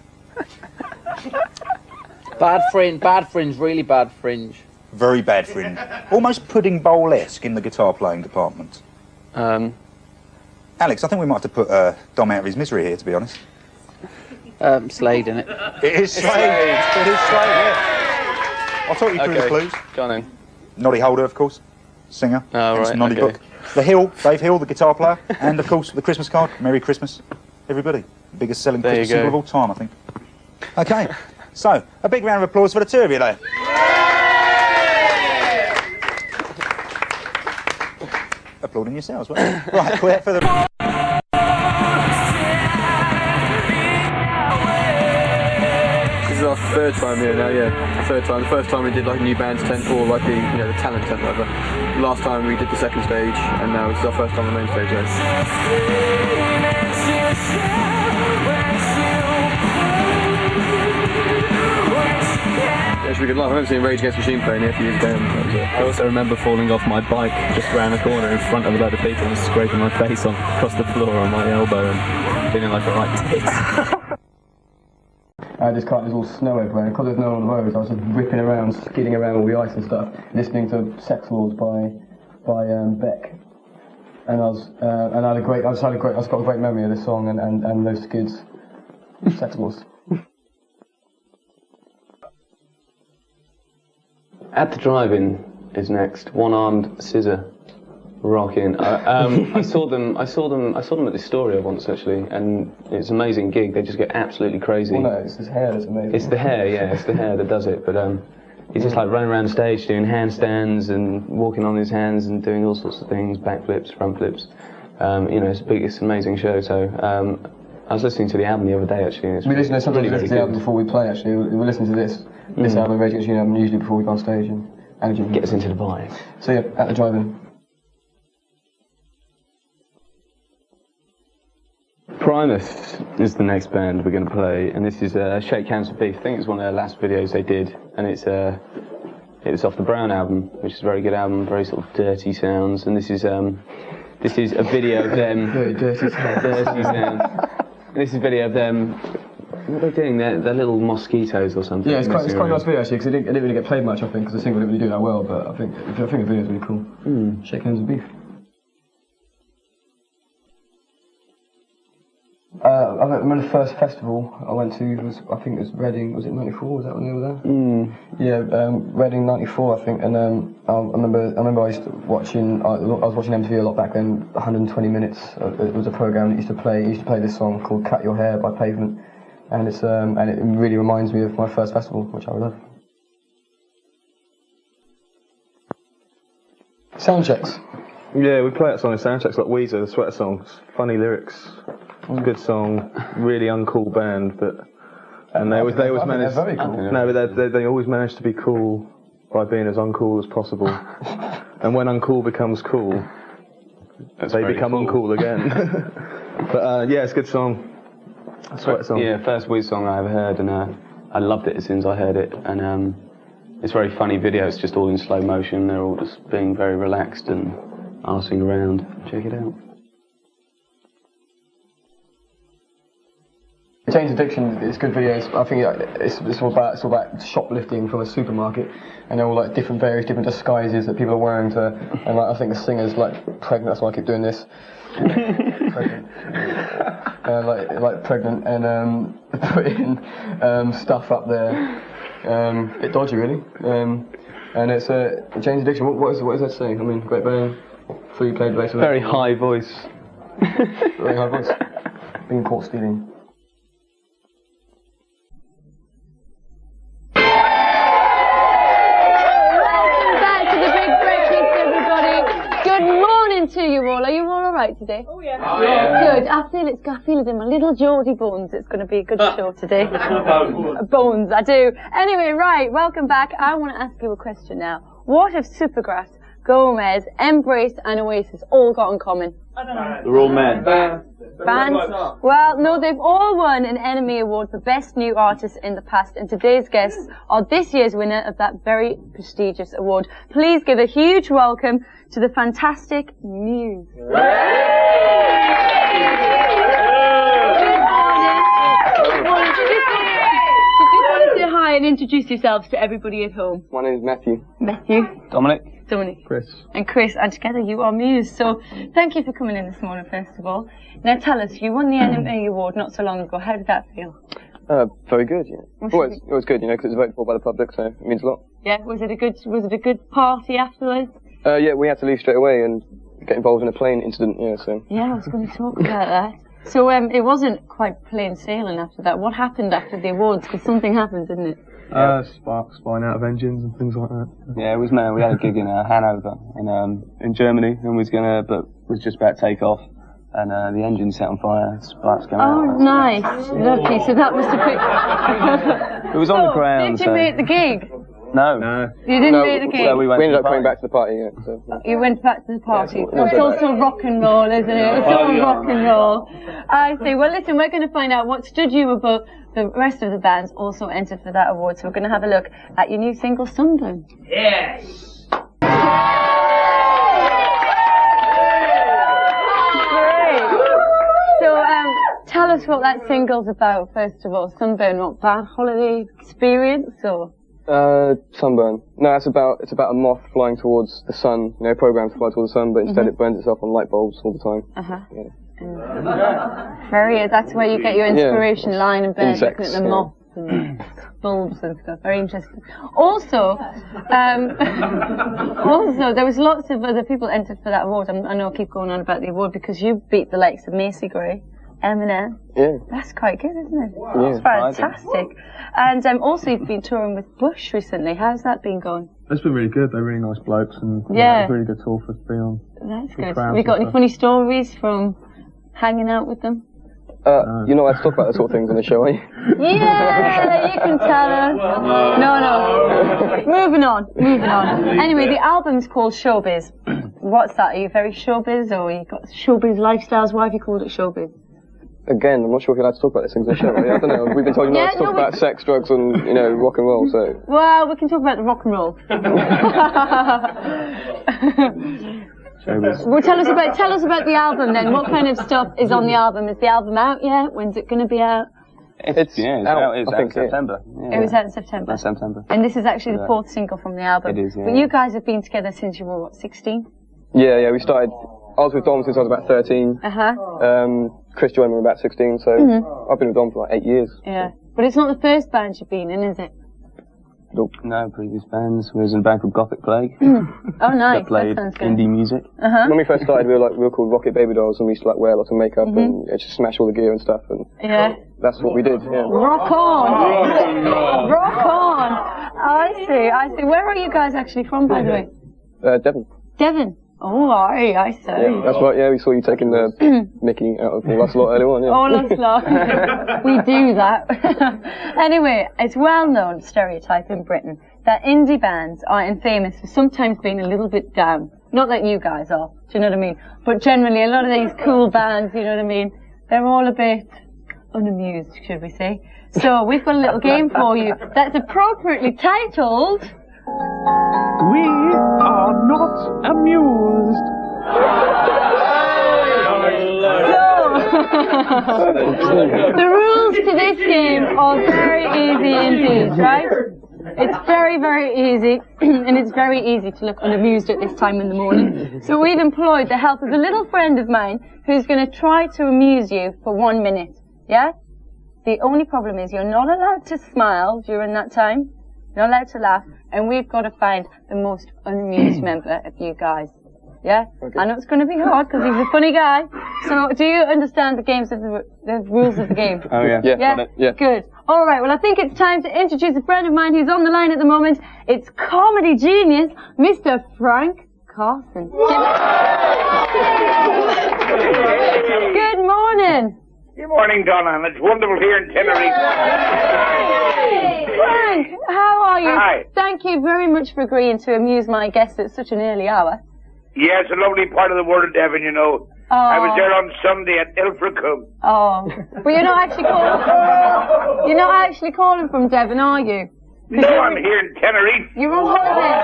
E: Bad fringe, really bad fringe.
W: Very bad fringe. Almost Pudding Bowl-esque in the guitar playing department. Alex, I think we might have to put Dom out of his misery here, to be honest.
E: Slade, innit?
W: It is Slade. It is Slade, yeah. I'll talk you through the clues.
B: Go on then.
W: Noddy Holder, of course. Singer.
B: Oh, right,
W: Noddy book. The Hill, Dave Hill, the guitar player. And, of course, the Christmas card. Merry Christmas, everybody. The biggest selling Christmas single of all time, I think. Okay. So, a big round of applause for the two of you there. Applauding yourselves, weren't you? Right, without further ado.
B: This is our third time here now, yeah. Third time. The first time we did like new bands tent or like the the talent tent whatever. Last time we did the second stage and now this is our first time on the main stage, yeah. It's really good live. I remember seeing Rage Against the Machine playing here a few years ago.
C: I also remember falling off my bike just around the corner in front of a load of people and scraping my face across the floor on my elbow and feeling like a right tit.
U: I had this car, there's all snow everywhere, and because there's no one on the roads, I was just ripping around, skidding around all the ice and stuff, listening to Sex Wars by Beck. And I just got a great memory of this song and those skids. Sex Wars.
F: At the Drive-In is next. One-armed scissor, rocking. I saw them at the Astoria once actually, and it's an amazing gig. They just get absolutely crazy.
U: Well, no, it's his hair that's amazing.
F: It's the hair, yeah, it's the hair that does it. But he's just like running around the stage doing handstands and walking on his hands and doing all sorts of things, backflips, front flips. It's an amazing show. So I was listening to the album the other day actually. And
U: we listen to
F: really,
U: the album before we play actually. We listen to this album, Rage Against the Machine album, usually before we go on stage and
F: get us into the vibe.
U: So yeah, At the Drive-In.
F: Primus is the next band we're going to play, and this is Shake Hands with Beef. I think it's one of their last videos they did, and it was off the Brown album, which is a very good album, very sort of dirty sounds, and this is a video of them.
U: Very dirty sounds.
F: Dirty sounds. This is a video of them. What are they doing? They're little mosquitoes or something.
U: Yeah, it's quite a nice video actually, because it didn't really get played much, I think, because the single didn't really do that well. But I think the video is really cool. Shake Hands with Beef. I remember the first festival I went to I think it was Reading. Was it '94? Was that when they were there? Yeah, Reading '94, I think. And I remember I used to watching. I was watching MTV a lot back then. 120 Minutes. It was a program that used to play this song called "Cut Your Hair" by Pavement, and it really reminds me of my first festival, which I love. Sound checks.
M: Yeah, we play that song in sound checks like Weezer, the Sweater songs. Funny lyrics. It's a good song. Really uncool band, and they always manage.
U: They're very cool.
M: No, but they always manage to be cool by being as uncool as possible. And when uncool becomes cool, they become uncool again. But yeah, it's a good song. Sweater song.
F: Yeah, first Weezer song I ever heard, and I loved it as soon as I heard it. And it's a very funny video. It's just all in slow motion. They're all just being very relaxed and arsing around. Check it out.
U: Jane's Addiction is good videos. I think it's all about shoplifting from a supermarket, and they're all like various different disguises that people are wearing and like I think the singer's like pregnant. That's why I keep doing this. Pregnant. Like pregnant, and putting stuff up there. A bit dodgy, really. And it's Jane's Addiction. What does that say? I mean, great band. Free played bass.
F: Very high voice.
U: Very high voice. Being caught stealing.
G: To you all. Are you all alright today? Oh yeah. Oh, yeah. Good. I feel it in my little Geordie bones. It's going to be a good show today. Bones, I do. Anyway, right. Welcome back. I want to ask you a question now. What have Supergrass, Gomez, Embrace, and Oasis all got in common?
S: They're all men.
G: Bands? Well, no, they've all won an NME Award for Best New Artist in the past, and today's guests are this year's winner of that very prestigious award. Please give a huge welcome to the fantastic Muse. Did you want to say hi and introduce yourselves to everybody at home?
U: My name is Matthew.
G: Matthew.
U: Dominic.
G: Chris. And Chris, and together you are Muse. So thank you for coming in this morning, first of all. Now tell us, you won the NME Award not so long ago. How did that feel?
U: Very good, yeah. Well, it was good, because it was voted for by the public, so it means a lot.
G: Yeah, was it a good party afterwards?
U: Yeah, we had to leave straight away and get involved in a plane incident, so.
G: Yeah, I was going to talk about that. So it wasn't quite plain sailing after that. What happened after the awards? Because something happened, didn't it?
M: Sparks flying out of engines and things like that.
F: Yeah, it was mad. We had a gig in Hanover in Germany, and was just about to take off, and the engine set on fire. Sparks came out.
G: Oh, nice, lovely. So that was the quick.
F: It was on the ground.
G: Did you make the gig?
F: No.
G: You didn't make the game?
F: No, we
B: ended up coming back to the party, yeah. So.
G: You went back to the party.
B: Yeah,
G: It's also rock and roll, isn't it? It's all rock and roll. I see. Well, listen, we're going to find out what stood you above the rest of the bands also entered for that award. So we're going to have a look at your new single, Sunburn.
O: Yes!
G: So, tell us what that single's about, first of all. Sunburn, what, bad holiday experience, or?
B: Sunburn. No, it's about a moth flying towards the sun, programmed to fly towards the sun, but instead it burns itself on light bulbs all the time.
G: Yeah. That's where you get your inspiration, lying in bed,
B: Insects,
G: looking at the moths and bulbs and stuff. Very interesting. Also, there was lots of other people entered for that award. I know I keep going on about the award because you beat the likes of Macy Gray, Eminem.
B: Yeah.
G: That's quite good, isn't it?
B: Yeah.
G: It's fantastic. And also you've been touring with Bush recently. How's that been going?
M: It's been really good. They're really nice blokes, and it's a really good tour for us to be on.
G: That's good. Have you got any funny stories from hanging out with them?
B: You're not allowed to talk about that sort of things on the show, are you?
G: Yeah, you can tell us. No. Moving on. Anyway, the album's called Showbiz. What's that? Are you very showbiz, or you got showbiz lifestyles? Why have you called it Showbiz?
B: Again, I'm not sure if you're allowed to talk about this things on the show. I don't know. We've been told you're not allowed to talk about sex, drugs, and rock and roll. So.
G: Well, we can talk about the rock and roll. Well, tell us about the album then. What kind of stuff is on the album? Is the album out yet? When's it going to be out?
F: It's out in September.
G: It was out in September.
F: Last September.
G: And this is actually the fourth single from the album.
F: It is, yeah.
G: But you guys have been together since you were, what, 16?
B: Yeah, we started. I was with Dom since I was about 13. Chris joined me about 16, so I've been with Dom for like 8 years.
G: Yeah. But it's not the first band you've been in, is it?
F: Nope. No, previous bands. We was in a band called Gothic Plague.
G: Oh, nice.
F: That played indie music.
B: When we first started, we were called Rocket Baby Dolls, and we used to wear lots of makeup and just smash all the gear and stuff. And that's what we did. Yeah.
G: Rock on! Rock on! I see. Where are you guys actually from, by the way?
B: Devon.
G: Devon. Oh, I see.
B: Yeah, that's right. Yeah, we saw you taking the Mickey out of All That's Lot earlier on. Yeah.
G: All That's Lot. We do that. Anyway, it's well-known stereotype in Britain that indie bands are infamous for sometimes being a little bit down. Not that you guys are, do you know what I mean? But generally, a lot of these cool bands, you know what I mean? They're all a bit unamused, should we say? So we've got a little game for you that's appropriately titled...
H: We are not amused.
G: The rules to this game are very easy indeed, right? It's very, very easy, and it's very easy to look unamused at this time in the morning. So we've employed the help of a little friend of mine who's going to try to amuse you for 1 minute, yeah? The only problem is you're not allowed to smile during that time. You're not allowed to laugh, and we've got to find the most unamused member of you guys. Yeah? Okay. I know it's going to be hard because he's a funny guy. So, do you understand the rules of the game?
B: Oh, yeah. Yeah?
G: Good. All right, well, I think it's time to introduce a friend of mine who's on the line at the moment. It's comedy genius, Mr. Frank Carson. Good morning.
I: Good morning, Donna, and it's wonderful here in Tenerife.
G: Frank, how are you?
I: Hi.
G: Thank you very much for agreeing to amuse my guests at such an early hour.
I: Yeah, it's a lovely part of the world, Devon, you know.
G: Oh.
I: I was there on Sunday at Ilfracombe.
G: Oh. Well, you're not actually calling from Devon, are you?
I: No, I'm here in Tenerife.
G: You're on holiday.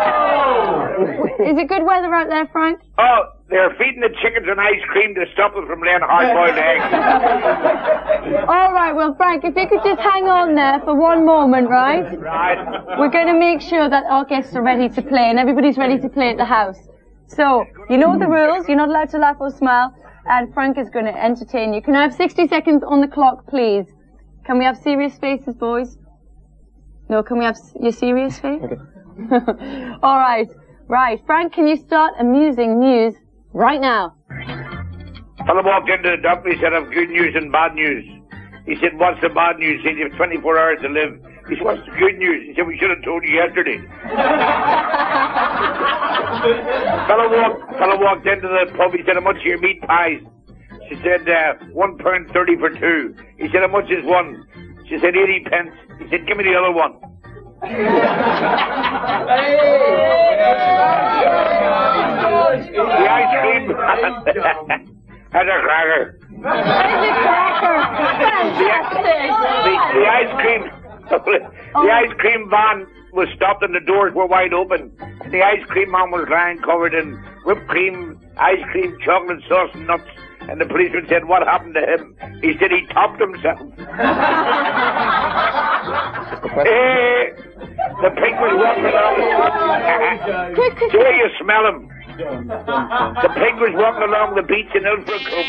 G: Is it good weather out there, Frank?
I: Oh, they're feeding the chickens an ice cream to stop them from laying hard-boiled eggs.
G: All right, well, Frank, if you could just hang on there for 1 moment, right?
I: Right.
G: We're going to make sure that our guests are ready to play, and everybody's ready to play at the house. So, you know the rules. You're not allowed to laugh or smile, and Frank is going to entertain you. Can I have 60 seconds on the clock, please? Can we have serious faces, boys? No, can we have your serious face? Okay. All right. Right. Frank, can you start amusing Muse right now?
I: Fellow walked into the doctor, he said, I've good news and bad news. He said, what's the bad news? He said, you have 24 hours to live. He said, what's the good news? He said, we should have told you yesterday. fellow walked into the pub, he said, how much are your meat pies? She said, £1.30 for 2. He said, how much is one? She said, 80 pence. He said, give me the other one. The ice cream has a cracker. The ice cream. The ice cream van was stopped and the doors were wide open. And the ice cream man was lying covered in whipped cream, ice cream, chocolate sauce and nuts. And the policeman said, what happened to him? He said he topped himself. The pig was walking along. Here you smell him. The pig was walking along the beach in Ilfracombe.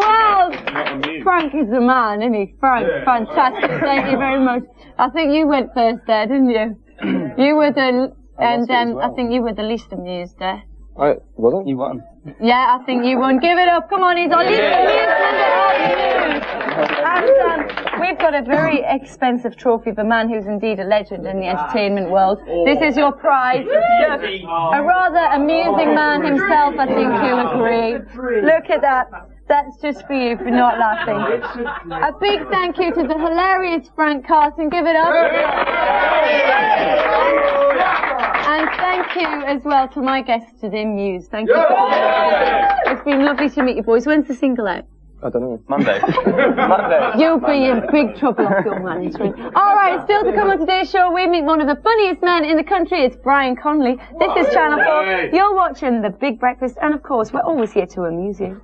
G: Well, Frank is the man, isn't he? Frank, fantastic. Thank you very much. I think you went first there, didn't you? You were the, and I think you were the least amused there.
U: I wasn't. You won.
G: Yeah, I think you won. Give it up. Come on, he's our least amused member. And we've got a very expensive trophy of a man who's indeed a legend in the entertainment world. This is your prize. Look, a rather amusing man himself, I think you'll agree. Look at that. That's just for you for not laughing. A big thank you to the hilarious Frank Carson. Give it up. And thank you as well to my guests today, Muse. Thank you. It's been lovely to meet you boys. When's the single out?
U: I don't know. Monday. Monday.
G: You'll be in big trouble off your management. All right, still to come on today's show, we meet one of the funniest men in the country. It's Brian Connolly. This is Channel 4. You're watching The Big Breakfast, and of course, we're always here to amuse you.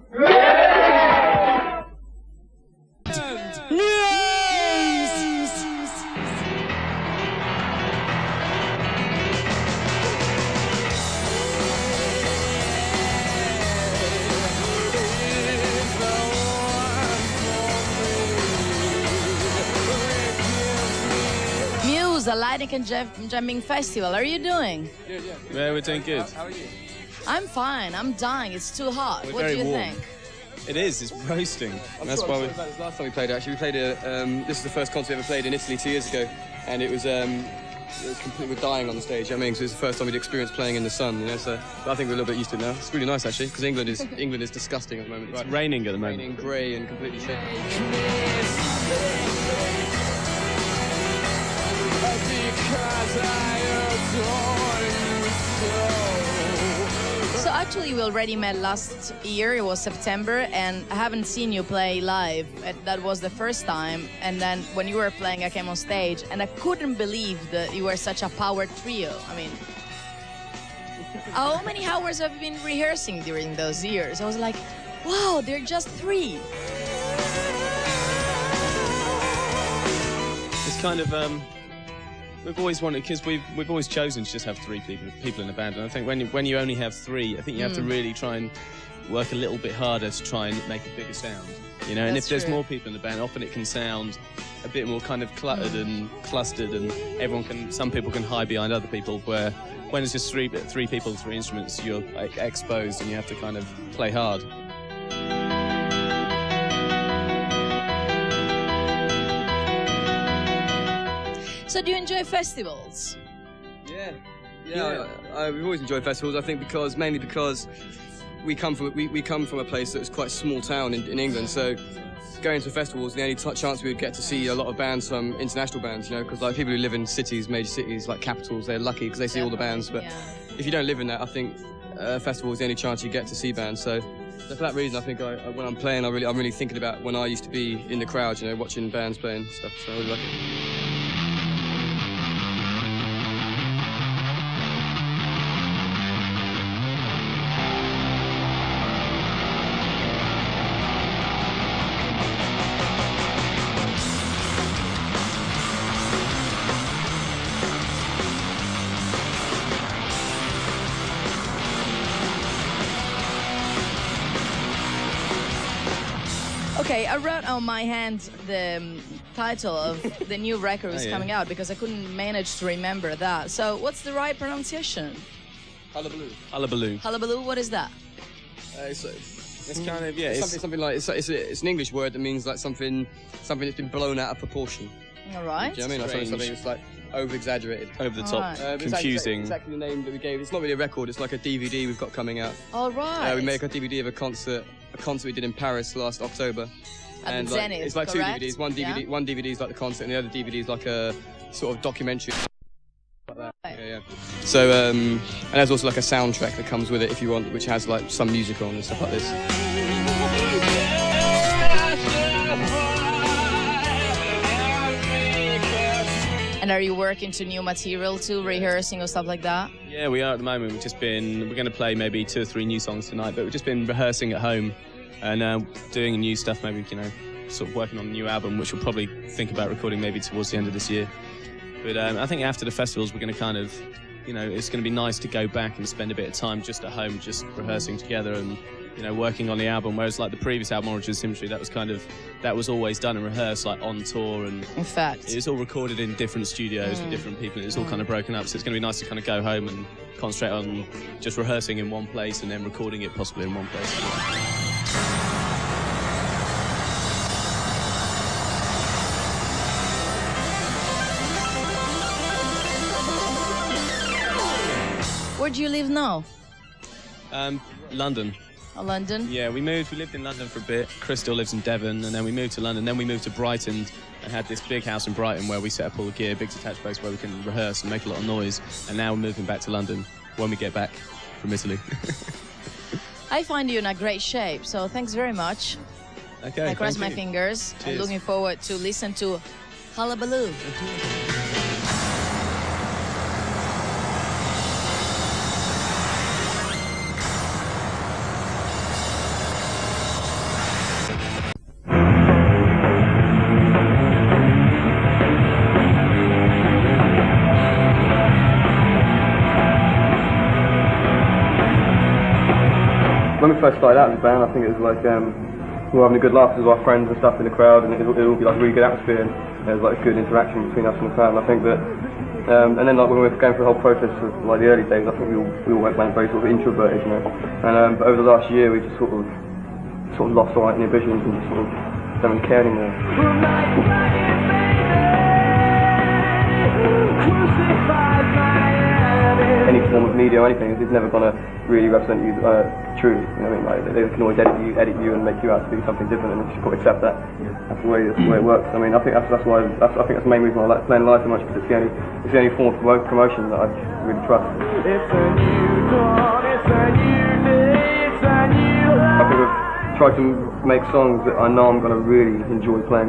J: The Heineken Jammin Festival. Are you doing?
S: Good, yeah. Yeah, we're doing good.
J: How are you? I'm fine. I'm dying. It's too hot.
S: We're
J: what do you think?
S: It is. It's roasting.
U: That's why last time we played. Actually, we played this is the first concert we ever played in Italy 2 years ago, and it was completely dying on the stage. I mean, so it was the first time we'd experienced playing in the sun. You know, so I think we're a little bit used to it now. It's really nice actually, because England is disgusting at the moment.
S: It's raining at the moment.
U: Raining, grey, and completely shit.
J: So actually we already met last year, it was September, and I haven't seen you play live. That was the first time, and then when you were playing I came on stage and I couldn't believe that you were such a power trio. I mean, how many hours have you been rehearsing during those years? I was like, wow, they're just 3.
S: It's kind of we've always wanted, because we've always chosen to just have 3 people in the band, and I think when you only have 3, I think you have to really try and work a little bit harder to try and make a bigger sound, you know. And if there's more people in the band, often it can sound a bit more kind of cluttered and clustered, and some people can hide behind other people. Where when it's just 3 people, 3 instruments, you're exposed and you have to kind of play hard.
J: So do you enjoy festivals?
U: Yeah. We've always enjoyed festivals. I think mainly because we come from a place that's quite a small town in England. So going to festivals, the only chance we would get to see a lot of bands from international bands. You know, because like people who live in major cities like capitals, they're lucky because they see all the bands. But if you don't live in that, I think festival is the only chance you get to see bands. So for that reason, I think when I'm playing, I'm really thinking about when I used to be in the crowd, you know, watching bands playing stuff. So I really like it.
J: Okay, I wrote on my hand the title of the new record was coming out because I couldn't manage to remember that. So what's the right pronunciation?
U: Hullabaloo.
S: Hullabaloo.
J: Hullabaloo, what is that?
U: It's kind of, something like, it's an English word that means like something that's been blown out of proportion.
J: All right.
U: Do you know what I mean? Like something that's like over-exaggerated.
S: Over the top, confusing.
U: Exactly the name that we gave. It's not really a record, it's like a DVD we've got coming out.
J: All right.
U: We make a DVD of a concert we did in Paris last October. And
J: Zenith,
U: it's like
J: correct?
U: 2 DVDs. One DVD is like the concert, and the other DVD is like a sort of documentary. Like that. Yeah. So and there's also like a soundtrack that comes with it if you want, which has like some music on and stuff like this.
J: And are you working to new material too, rehearsing or stuff like that?
S: Yeah, we are at the moment. We're going to play maybe 2 or 3 new songs tonight, but we've just been rehearsing at home and doing new stuff, maybe, sort of working on a new album, which we'll probably think about recording maybe towards the end of this year. But I think after the festivals, we're going to kind of, it's going to be nice to go back and spend a bit of time just at home, just rehearsing together and, working on the album. Whereas like the previous album, Origin Symmetry, that was always done and rehearsed like on tour, and
J: in fact,
S: it was all recorded in different studios with different people. And it's all kind of broken up, so it's going to be nice to kind of go home and concentrate on just rehearsing in one place and then recording it possibly in one place.
J: Where do you live now?
S: London.
J: Oh, London?
S: Yeah, we lived in London for a bit. Chris still lives in Devon, and then we moved to London. Then we moved to Brighton and had this big house in Brighton where we set up all the gear, big detached place where we can rehearse and make a lot of noise. And now we're moving back to London when we get back from Italy.
J: I find you in a great shape, so thanks very much.
S: Okay,
J: I cross my fingers.
S: Cheers.
J: I'm looking forward to listen to Hullabaloo.
U: When we first started out as a band, I think it was like we were having a good laugh with our friends and stuff in the crowd, and it'll be like a really good atmosphere, and there's like good interaction between us and the crowd. And I think that, and then like when we were going through the whole process of like the early days, I think we all went very sort of introverted, And but over the last year, we just sort of lost all our inhibitions and just sort of don't really care anymore. Any form of media or anything is never going to really represent you truly. Like they can always edit you and make you out to be something different, and you just got to accept that. That's the way it works. I think that's the main reason I like playing live so much, because it's the only form of promotion that I really trust. I think we've tried to make songs that I know I'm going to really enjoy playing.